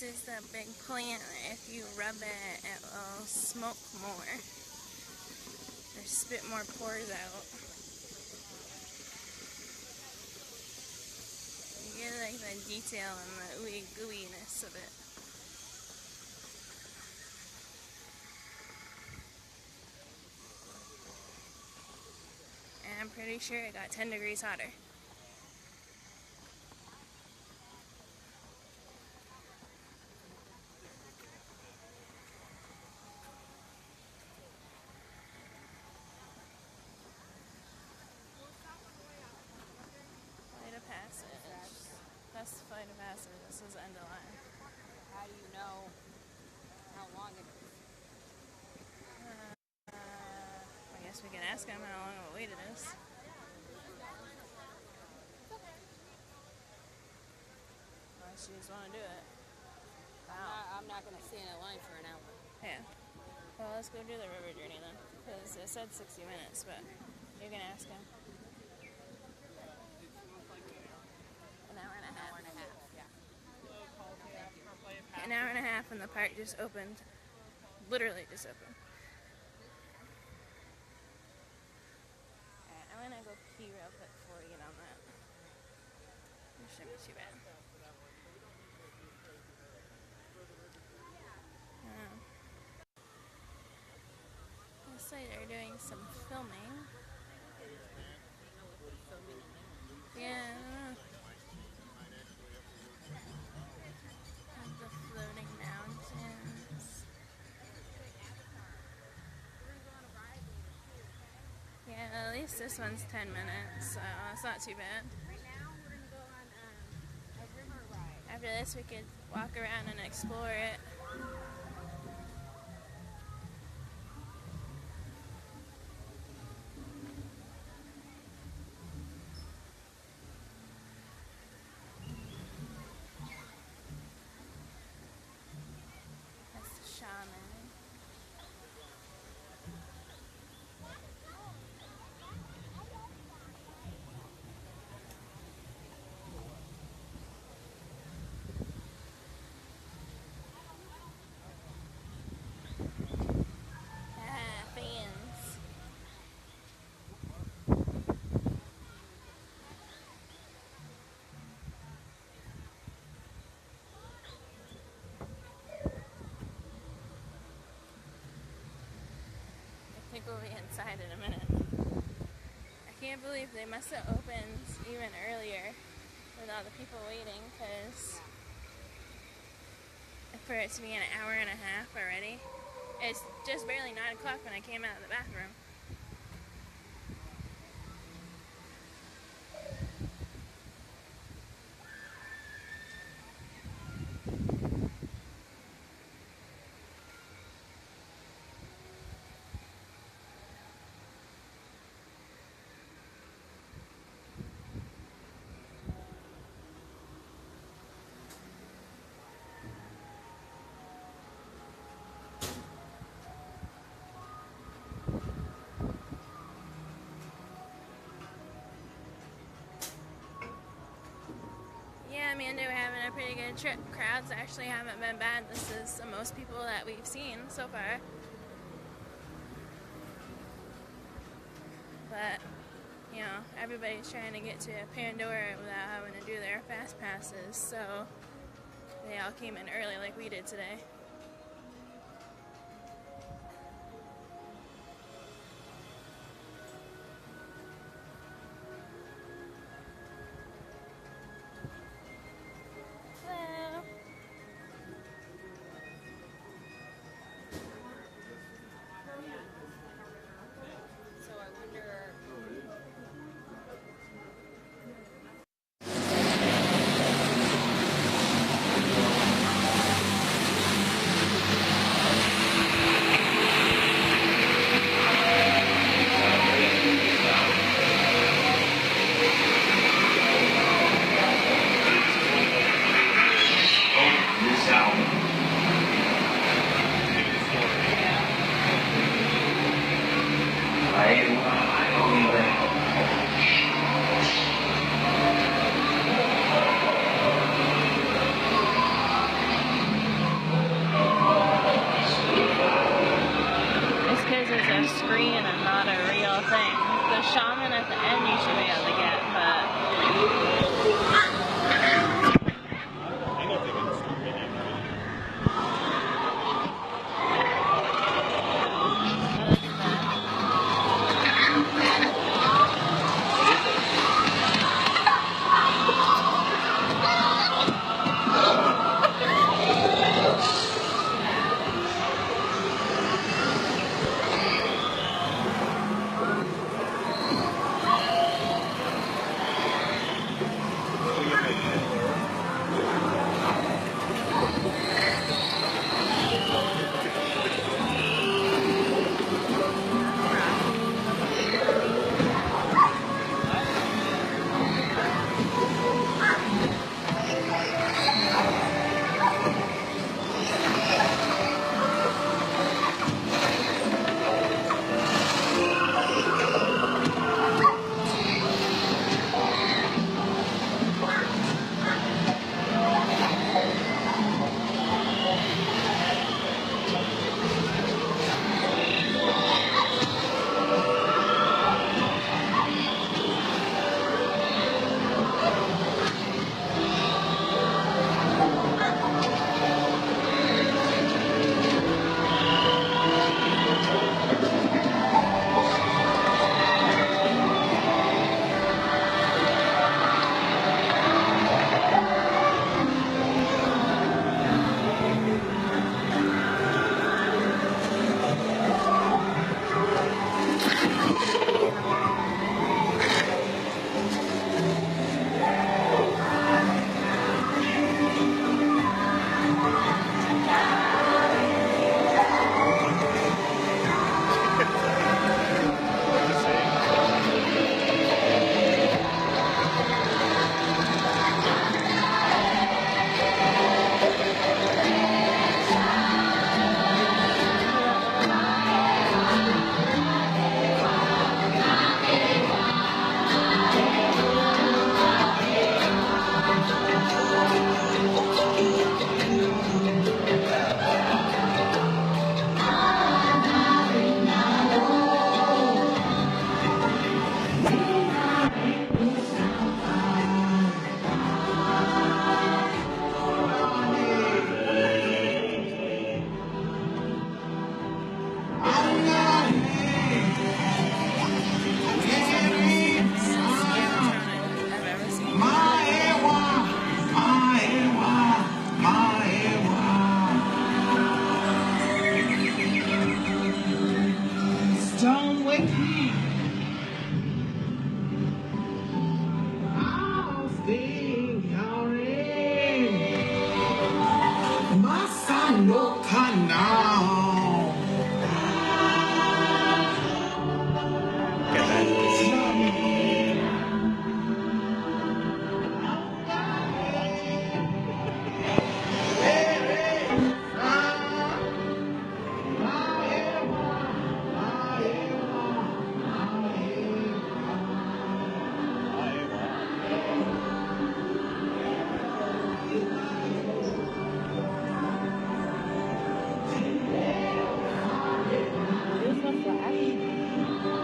is the big plant. If you rub it, it will smoke more or spit more pores out. You get like the detail and the ooey gooiness of it. And I'm pretty sure it got 10 degrees hotter. Flight of passage. That's the flight of passage. This is the end of line. How do you know how long it is? I guess we can ask him how long of a wait it is. Unless you just want to do it. Wow. I'm not going to stand in line for an hour. Yeah. Well, let's go do the river journey then. Because it said 60 minutes, but you can ask him. An hour and a half. Yeah. An hour and a half and the park just opened. Literally just opened. Alright, I'm gonna go pee real quick before we get on that. It shouldn't be too bad. Looks like they're doing some filming. Yeah, I don't know. Like the floating mountains. Yeah, at least this one's 10 minutes, so it's not too bad. Right now, we're going to go on a river ride. After this, we could walk around and explore it. That's the shaman. Fans. I think we'll be inside in a minute. I can't believe they must have opened even earlier with all the people waiting, because for it to be an hour and a half already. It's just barely 9 o'clock when I came out of the bathroom. Yeah, Amanda, we're having a pretty good trip. Crowds actually haven't been bad. This is the most people that we've seen so far. But, you know, everybody's trying to get to Pandora without having to do their fast passes, so they all came in early like we did today. So I wonder... no canal.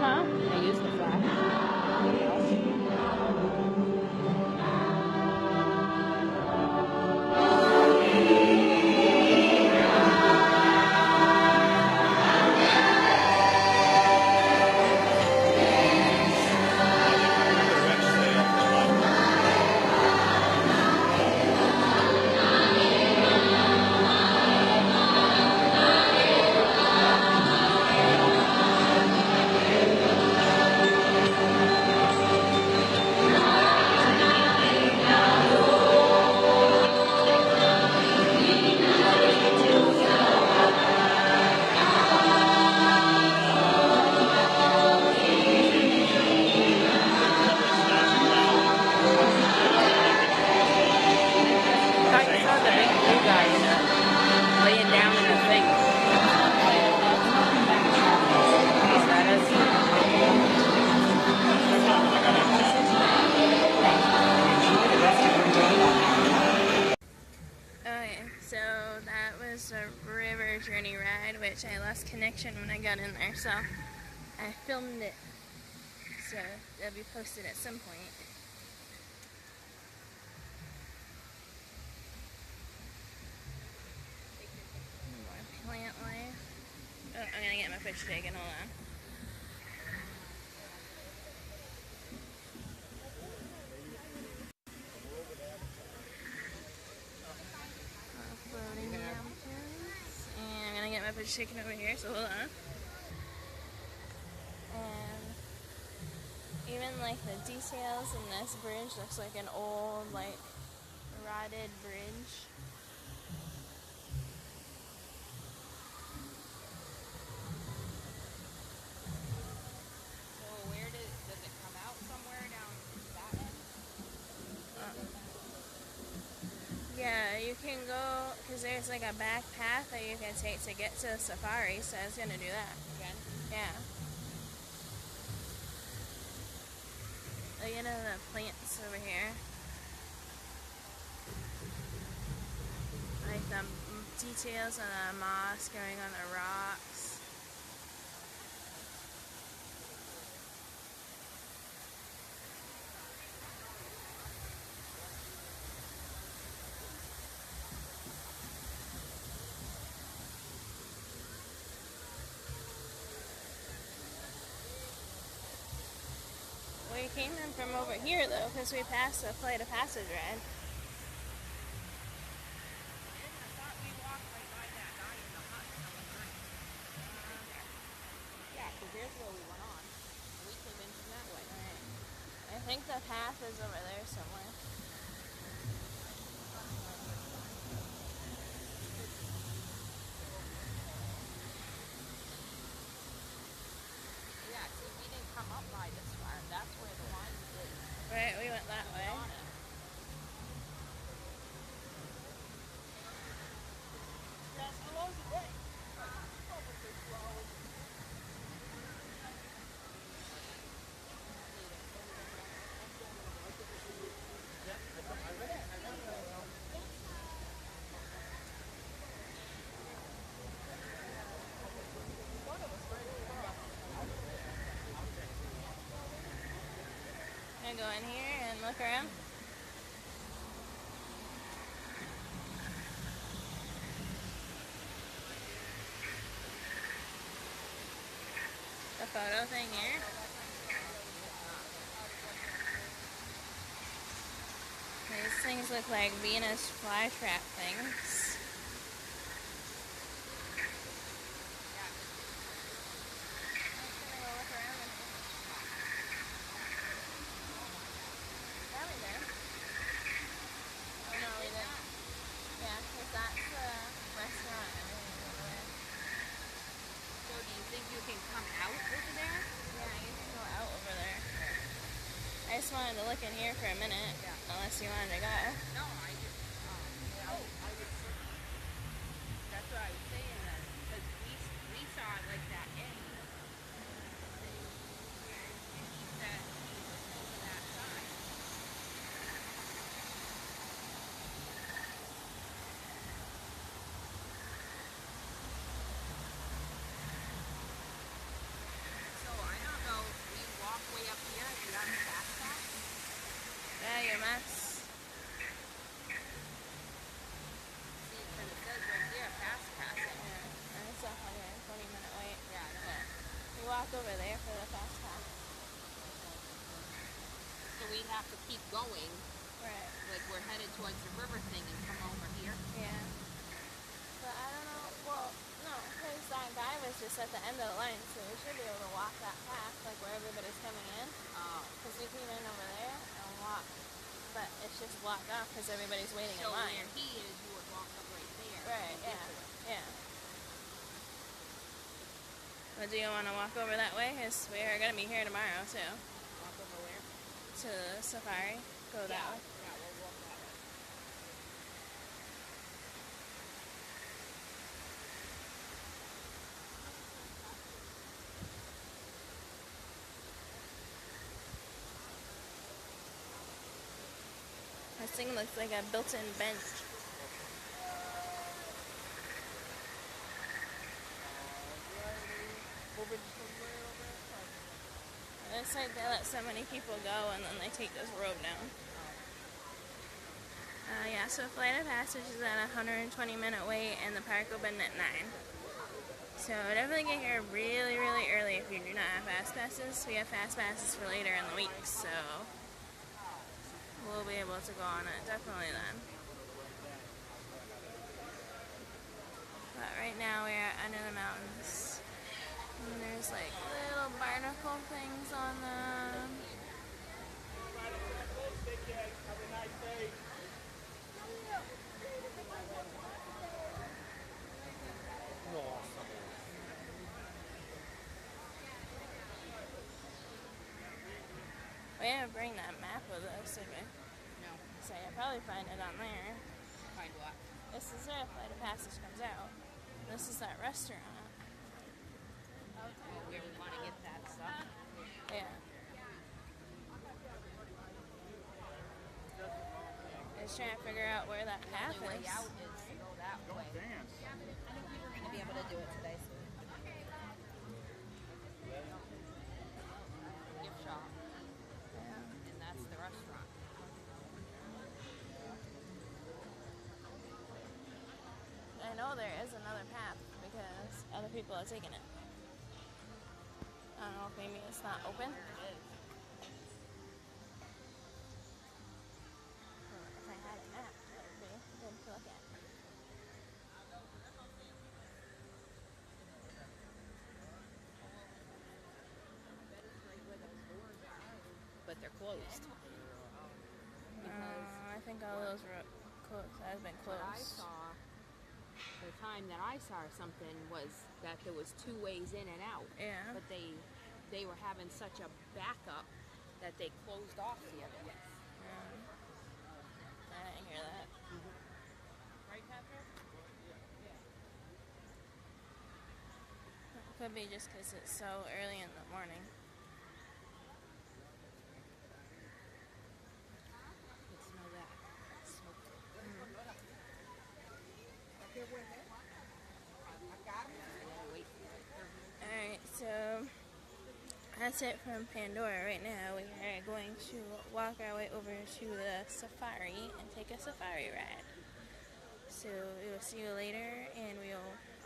Huh? I use the flash. I thought you saw the big blue guy, laying down in the thing. Okay, so that was a river journey ride, which I lost connection when I got in there, so I filmed it. So it'll be posted at some point. More plant life. Oh, I'm gonna get my fish taken, hold on. Floating mountains. And I'm gonna get my fish taken over here, so hold on. And even like the details in this bridge looks like an old, like, rotted bridge. So where does it come out somewhere down that end? Yeah, you can go, because there's like a back path that you can take to get to the safari, so I was gonna do that. Again? Yeah. Look at the plants over here. Like the details on the moss growing on the rocks. We came in from over here though, because we passed the Flight of Passage ride. Yeah, because here's where we went on. We came in from that way. I think the path is over there somewhere. Yeah, see, we didn't come up by this far. That's where the line is. Right, we went that way. On it. I'm gonna go in here and look around. The photo thing here. These things look like Venus flytrap things. Restaurant wanted to look in here for a minute, Yeah. unless you wanted to go. No, I just, that's what I was saying then, because we saw it like that anyway. And he said he was over that side. So I don't know, we walk way up here, if you have a fast pass? Yeah, your mess. See, because it says right there, fast pass. Yeah, and it's a 120-minute wait. Yeah, I know. Yeah. We walk over there for the fast pass. So we'd have to keep going, Right. like we're headed towards the river thing and come over here. Yeah. But I don't know. Well, no, because that guy was just at the end of the line, so we should be able to walk that path, like where everybody's coming in. Oh. Because we came in over there and walk, but it's just blocked off because everybody's waiting So in line. where he is, you would walk up right there. Right. and get Yeah. to it. Yeah. But do you want to walk over that way? Because we are going to be here tomorrow too. Walk over where? To the safari. Go that way. Yeah, we'll walk that way. This thing looks like a built-in bench. It looks like they let so many people go and then they take this road down. Yeah, so Flight of Passage is at a 120-minute wait and the park opened at 9. So definitely get here really, really early if you do not have fast passes. We have fast passes for later in the week, so we'll be able to go on it definitely then. But right now we are under the mountains. And there's like little barnacle things on them. We didn't bring that map with us, did we? No. So you'll probably find it on there. Find what? This is where Flight of Passage comes out. This is that restaurant. Oh, where we want to get that stuff. Yeah. Just trying to figure out where that path The only way is. out is to go that way. I think we were going to be able to do it today. So. Gift shop. Yeah. And that's the restaurant. I know there is another path because other people are taking it. I don't know if maybe it's not open. It is. If I had a map, that would be good to look at. But they're closed. Because I think all those were closed. Has been closed. what I saw, the time that I saw something was that there was 2 ways in and out. Yeah. But they were having such a backup that they closed off the other way. I didn't hear that. Right, Patrick? It could be just because it's so early in the morning. Let's smell that. Smoke. Wait. Alright, so that's it from Pandora. Right now we are going to walk our way over to the safari and take a safari ride. So we will see you later and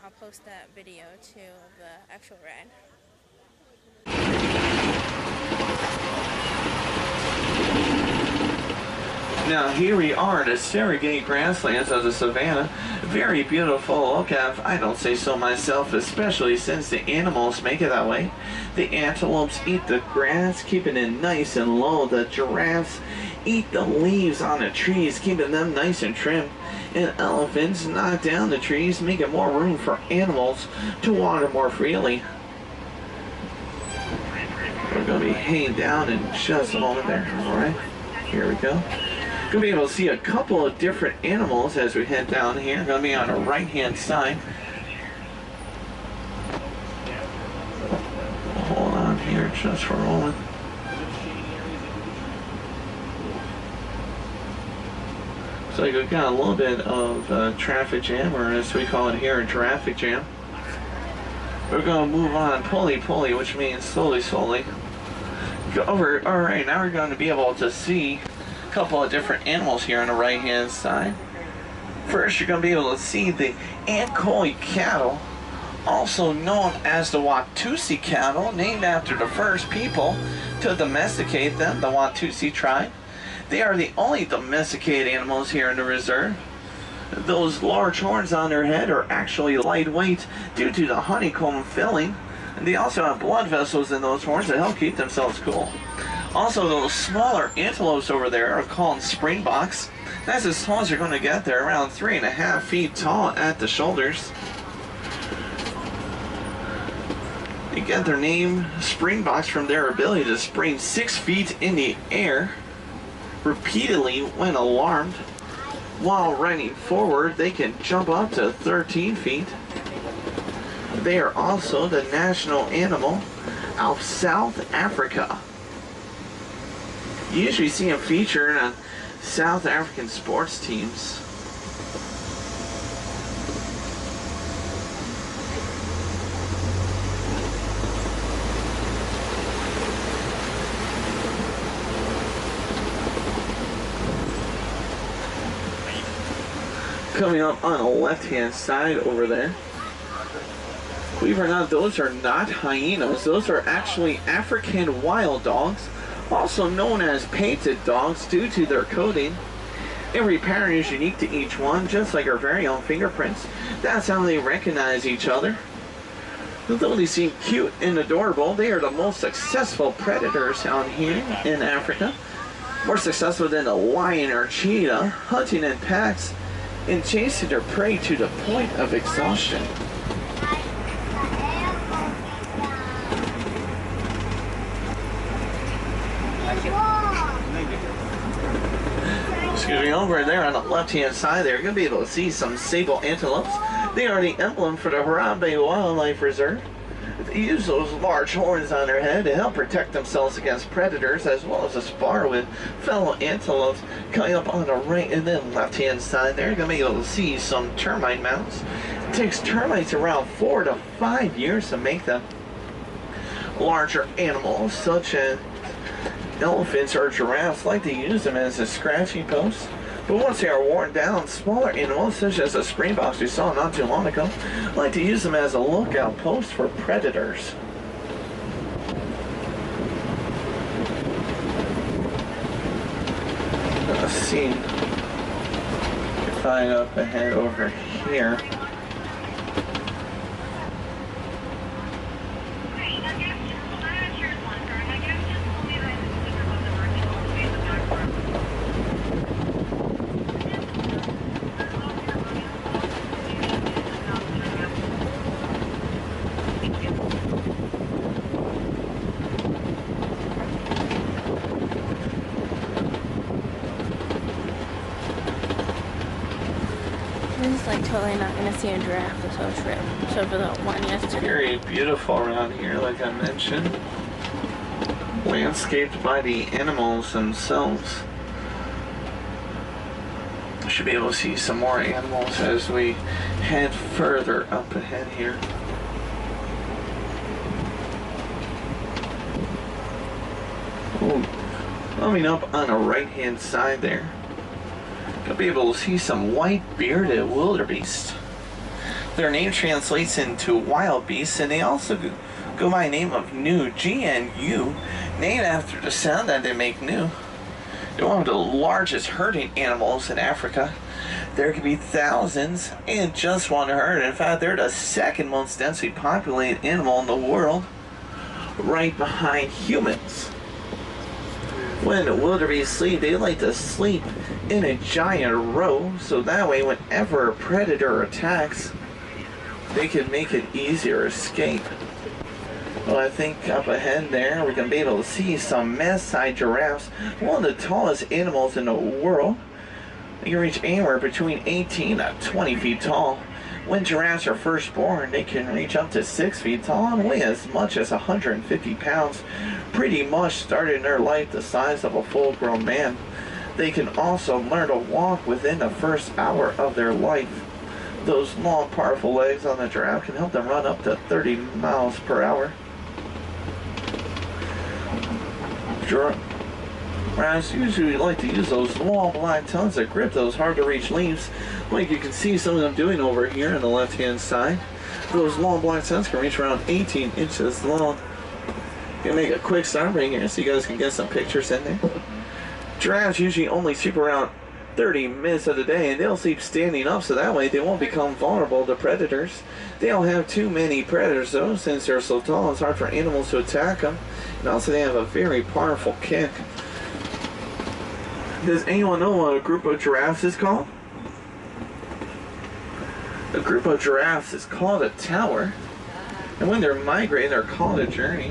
I'll post that video too of the actual ride. Now here we are at the Serengeti grasslands of the savannah. Very beautiful look at, I don't say so myself, especially since the animals make it that way. The antelopes eat the grass, keeping it nice and low. The giraffes eat the leaves on the trees, keeping them nice and trim. And elephants knock down the trees, making more room for animals to wander more freely. We're going to be heading down in just a moment there. Alright, here we go. Gonna be able to see a couple of different animals as we head down here. Gonna be on the right hand side. Hold on here just for a moment. So we've got a little bit of traffic jam, or as we call it here, a traffic jam. We're going to move on pulley, which means slowly. Go over. Alright, now we're going to be able to see a couple of different animals here on the right hand side. First, you're going to be able to see the Ankoli cattle, also known as the Watusi cattle, named after the first people to domesticate them, the Watusi tribe. They are the only domesticated animals here in the reserve. Those large horns on their head are actually lightweight due to the honeycomb filling. And they also have blood vessels in those horns that help keep themselves cool. Also, those smaller antelopes over there are called springboks. That's as tall as you're going to get. They're around 3.5 feet tall at the shoulders. They get their name springboks from their ability to spring 6 feet in the air repeatedly when alarmed. While running forward, they can jump up to 13 feet. They are also the national animal of South Africa. You usually see them featured on South African sports teams. Coming up on the left-hand side over there, believe it or not, those are not hyenas. Those are actually African wild dogs, also known as painted dogs due to their coating. Every pattern is unique to each one, just like our very own fingerprints. That's how they recognize each other. Although they seem cute and adorable, they are the most successful predators down here in Africa. More successful than a lion or cheetah, hunting in packs and chasing their prey to the point of exhaustion. Excuse me, over there on the left-hand side there, you're going to be able to see some sable antelopes. They are the emblem for the Harambe Wildlife Reserve. They use those large horns on their head to help protect themselves against predators, as well as to spar with fellow antelopes. Coming up on the right and then left-hand side there, you're going to be able to see some termite mounds. It takes termites around 4 to 5 years to make them. Larger animals, such as elephants or giraffes, like to use them as a scratching post. But once they are worn down, smaller animals, such as the springboks we saw not too long ago, like to use them as a lookout post for predators. Let's see if I up ahead over here. Totally not going to see a giraffe this whole trip. So for the one yesterday. Very beautiful around here, like I mentioned. Landscaped by the animals themselves. Should be able to see some more animals as we head further up ahead here. Ooh. Coming up on the right hand side there, you'll be able to see some white-bearded wildebeest. Their name translates into wild beasts, and they also go by the name of gnu, G-N-U, named after the sound that they make gnu. They're one of the largest herding animals in Africa. There can be thousands in just one herd. In fact, they're the second most densely populated animal in the world, right behind humans. When the wildebeest sleep, they like to sleep in a giant row, so that way whenever a predator attacks, they can make it easier escape. Well, I think up ahead there we're going to be able to see some Maasai giraffes, one of the tallest animals in the world. They can reach anywhere between 18 to 20 feet tall. When giraffes are first born, they can reach up to 6 feet tall and weigh as much as 150 pounds, pretty much starting their life the size of a full-grown man. They can also learn to walk within the first hour of their life. Those long, powerful legs on the giraffe can help them run up to 30 miles per hour. Giraffes usually like to use those long black tongues that grip those hard-to-reach leaves, like you can see some of them doing over here on the left-hand side. Those long black tongues can reach around 18 inches long. I'm going to make a quick stop right here so you guys can get some pictures in there. Giraffes usually only sleep around 30 minutes of the day, and they'll sleep standing up so that way they won't become vulnerable to predators. They don't have too many predators though, since they're so tall it's hard for animals to attack them. And also they have a very powerful kick. Does anyone know what a group of giraffes is called? A group of giraffes is called a tower. And when they're migrating, they're called a journey.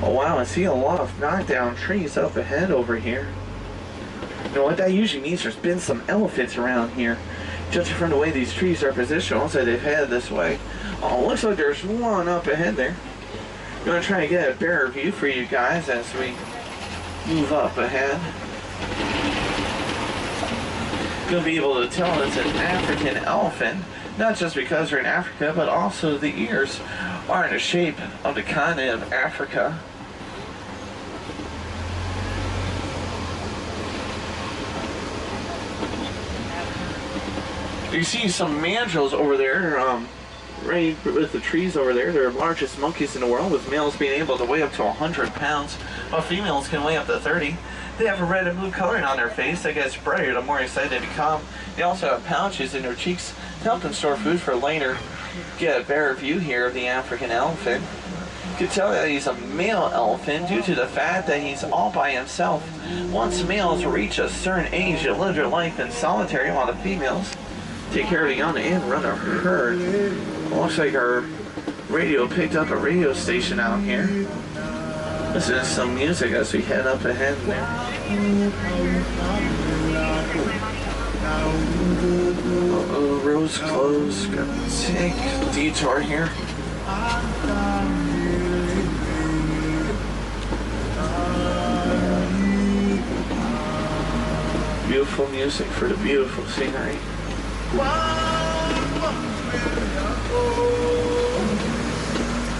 Oh wow, I see a lot of knockdown trees up ahead over here. You know what that usually means? There's been some elephants around here. Judging from the way these trees are positioned, I'll say they've headed this way. Oh, looks like there's one up ahead there. I'm going to try to get a better view for you guys as we move up ahead. Going to be able to tell it's an African elephant, not just because they're in Africa, but also the ears are in the shape of the continent of Africa. You see some mandrills over there, right with the trees over there. They're the largest monkeys in the world, with males being able to weigh up to 100 pounds, while females can weigh up to 30. They have a red and blue coloring on their face that gets brighter the more excited they become. They also have pouches in their cheeks to help them store food for later. Get a better view here of the African elephant. You can tell that he's a male elephant due to the fact that he's all by himself. Once males reach a certain age, they live their life in solitary, while the females take care of the young and run a herd. Looks like our radio picked up a radio station out here. This is some music as we head up ahead there. Uh-oh, road's closed. Gotta take a detour here. Beautiful music for the beautiful scenery.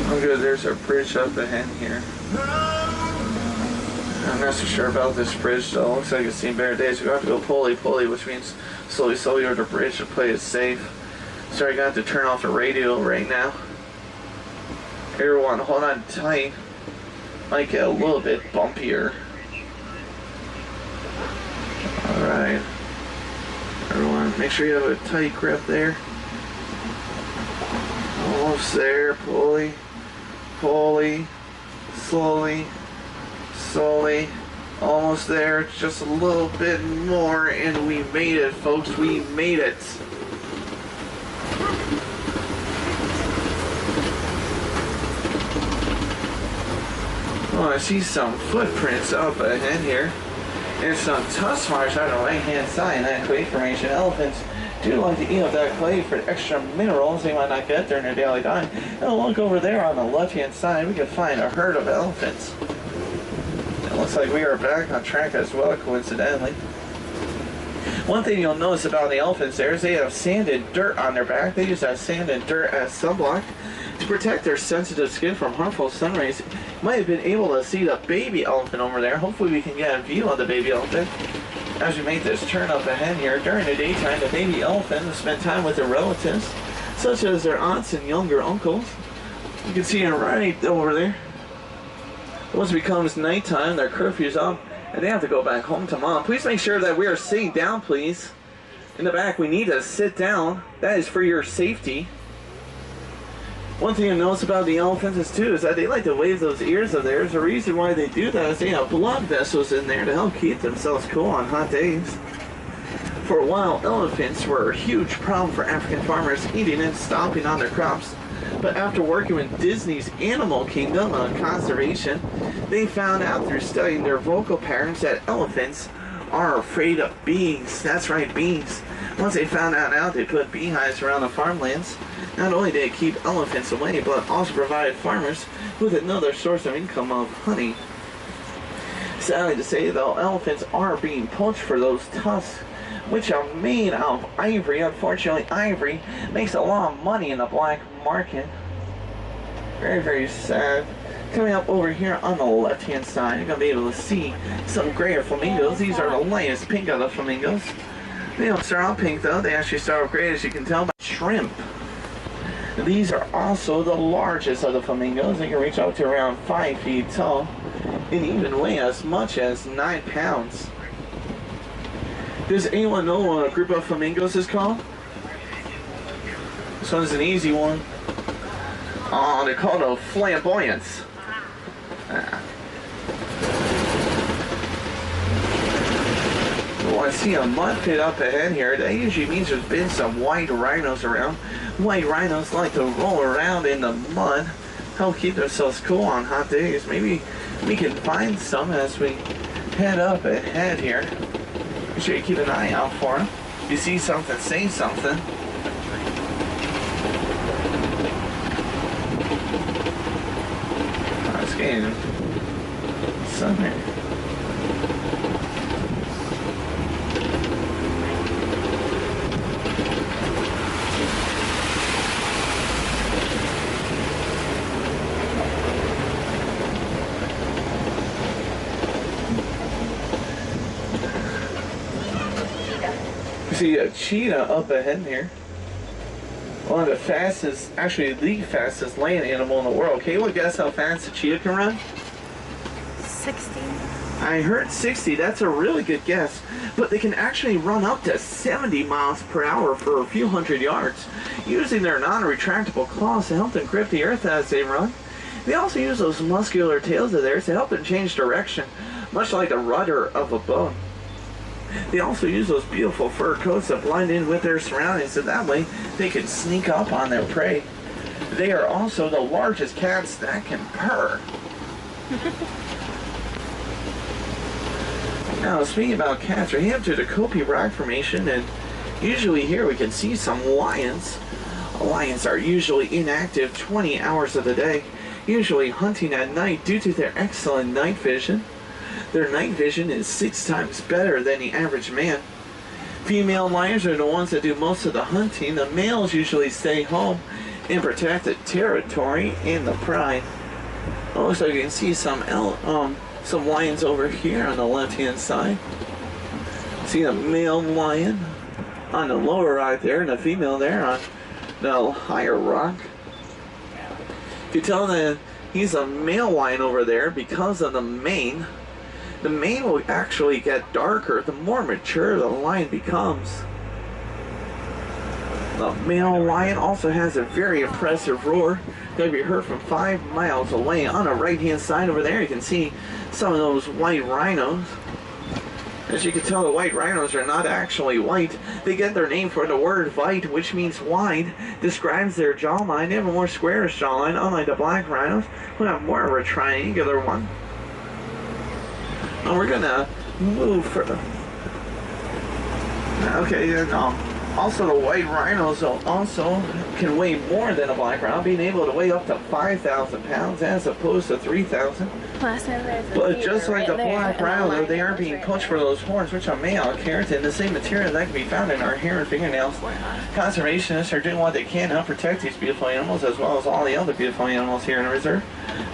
Oh good, there's a bridge up ahead here. I'm not so sure about this bridge though. Looks like it's seen better days. We have to go pulley, which means slowly over the bridge to play it safe. Sorry, I got to turn off the radio right now. Everyone, hold on tight. Might get a little bit bumpier. Alright. Everyone, make sure you have a tight grip there. Almost there. Pulley, slowly, almost there. Just a little bit more, and we made it, folks. We made it. Oh, I see some footprints up ahead here. There's some tusk marks on the right-hand side in that clay formation. Elephants do like to eat up that clay for extra minerals they might not get during their daily diet. And look over there on the left-hand side, we can find a herd of elephants. It looks like we are back on track as well, coincidentally. One thing you'll notice about the elephants there is they have sand and dirt on their back. They use that sand and dirt as sunblock to protect their sensitive skin from harmful sun rays. You might have been able to see the baby elephant over there. Hopefully we can get a view of the baby elephant as we make this turn up ahead here. During the daytime, the baby elephant will spend time with their relatives, such as their aunts and younger uncles. You can see it right over there. Once it becomes nighttime, their curfew's up, and they have to go back home to mom. Please make sure that we are sitting down, please. In the back, we need to sit down. That is for your safety. One thing you notice about the elephants is that they like to wave those ears of theirs. The reason why they do that is they have blood vessels in there to help keep themselves cool on hot days. For a while, elephants were a huge problem for African farmers, eating and stomping on their crops. But after working with Disney's Animal Kingdom on conservation, they found out through studying their vocal patterns that elephants are afraid of bees. That's right, bees. Once they found that out, they put beehives around the farmlands. Not only did it keep elephants away, but also provided farmers with another source of income of honey. Sadly to say, though, elephants are being poached for those tusks, which are made out of ivory. Unfortunately, ivory makes a lot of money in the black market. Very, very sad. Coming up over here on the left-hand side, you're going to be able to see some grayer flamingos. These are the lightest pink of the flamingos. They don't start out pink, though. They actually start out gray, as you can tell by shrimp. These are also the largest of the flamingos. They can reach up to around 5 feet tall and even weigh as much as 9 pounds. Does anyone know what a group of flamingos is called? This one's an easy one. Oh, they're called a flamboyance. Well, I see a mud pit up ahead here. That usually means there's been some white rhinos around. White rhinos like to roll around in the mud, help keep themselves cool on hot days. Maybe we can find some as we head up ahead here. Make sure you keep an eye out for them. If you see something, say something. Oh, it's getting sun here. See a cheetah up ahead here. One of the fastest, actually the fastest land animal in the world. Okay, well, guess how fast a cheetah can run? 60. I heard 60. That's a really good guess. But they can actually run up to 70 miles per hour for a few hundred yards, using their non-retractable claws to help them grip the earth as they run. They also use those muscular tails of theirs to help them change direction, much like the rudder of a boat. They also use those beautiful fur coats that blend in with their surroundings, so that way they can sneak up on their prey. They are also the largest cats that can purr. Now, speaking about cats, we're heading to the Kopi Rock Formation, and usually here we can see some lions. Lions are usually inactive 20 hours of the day, usually hunting at night due to their excellent night vision. Their night vision is 6 times better than the average man. Female lions are the ones that do most of the hunting. The males usually stay home and protect the territory and the pride. Also, you can see some lions over here on the left-hand side. See the male lion on the lower right there, and the female there on the higher rock. You can tell that he's a male lion over there because of the mane. The mane will actually get darker the more mature the lion becomes. The male lion also has a very impressive roar that can be heard from 5 miles away. On the right hand side over there you can see some of those white rhinos. As you can tell, the white rhinos are not actually white. They get their name from the word white, which means wide, describes their jawline. They have a more squarish jawline, unlike the black rhinos, who have more of a triangular one. And we're gonna move further. Okay, also the white rhinos also can weigh more than a black rhino, being able to weigh up to 5,000 pounds as opposed to 3,000. But just like the black rhino, they are being poached for those horns, which are made out of keratin, the same material that can be found in our hair and fingernails. Conservationists are doing what they can to help protect these beautiful animals, as well as all the other beautiful animals here in the reserve.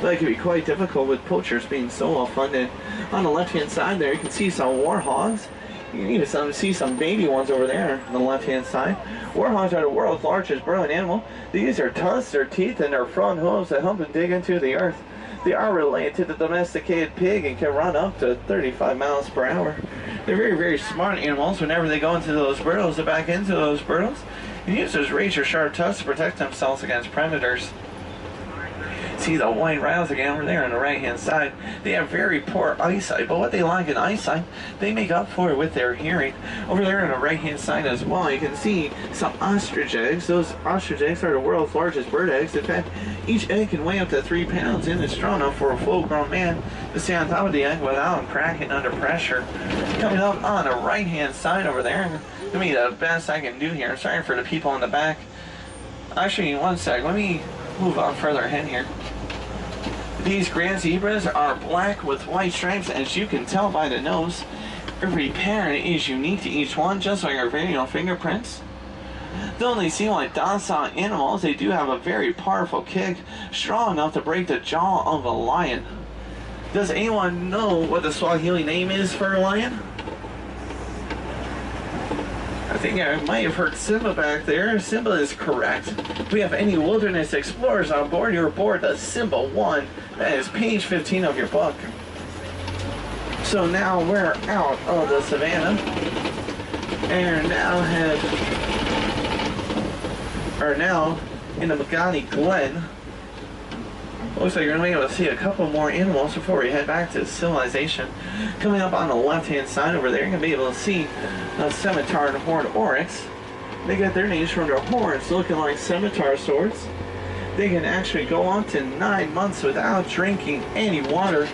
But it can be quite difficult with poachers being so well funded. On the left-hand side there, you can see some warhogs. You can even see some baby ones over there on the left-hand side. Warhogs are the world's largest burrowing animal. They use their tusks, their teeth, and their front hooves to help them dig into the earth. They are related to the domesticated pig and can run up to 35 miles per hour. They're very, very smart animals. Whenever they go into those burrows, they back into those burrows and use those razor-sharp tusks to protect themselves against predators. See the white rails again over there on the right hand side. They have very poor eyesight, but what they lack in eyesight, they make up for it with their hearing. Over there on the right hand side as well, you can see some ostrich eggs. Those ostrich eggs are the world's largest bird eggs. In fact, each egg can weigh up to 3 pounds and is strong enough for a full grown man to stay on top of the egg without cracking under pressure. Coming up on the right hand side over there, let me the best I can do here. Sorry for the people in the back. Actually, one sec, let me move on further ahead here. These grand zebras are black with white stripes, as you can tell by the nose. Every parent is unique to each one, just like our video fingerprints. Though they seem like docile animals, they do have a very powerful kick, strong enough to break the jaw of a lion. Does anyone know what the Swahili name is for a lion? I think I might have heard Simba back there. Simba is correct. If we have any wilderness explorers on board, you're aboard the Simba 1. That is page 15 of your book. So now we're out of the savannah and now in the Kadani Glen. Looks like you're going to be able to see a couple more animals before we head back to civilization. Coming up on the left-hand side over there, you're going to be able to see the scimitar and horned oryx. They get their names from their horns looking like scimitar swords. They can actually go on to 9 months without drinking any water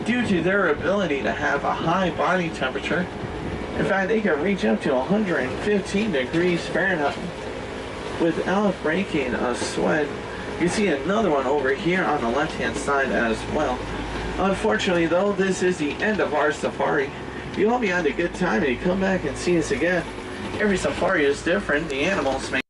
due to their ability to have a high body temperature. In fact, they can reach up to 115 degrees Fahrenheit without breaking a sweat. You see another one over here on the left-hand side as well. Unfortunately, though, this is the end of our safari. You hope you had a good time and you come back and see us again. Every safari is different. The animals may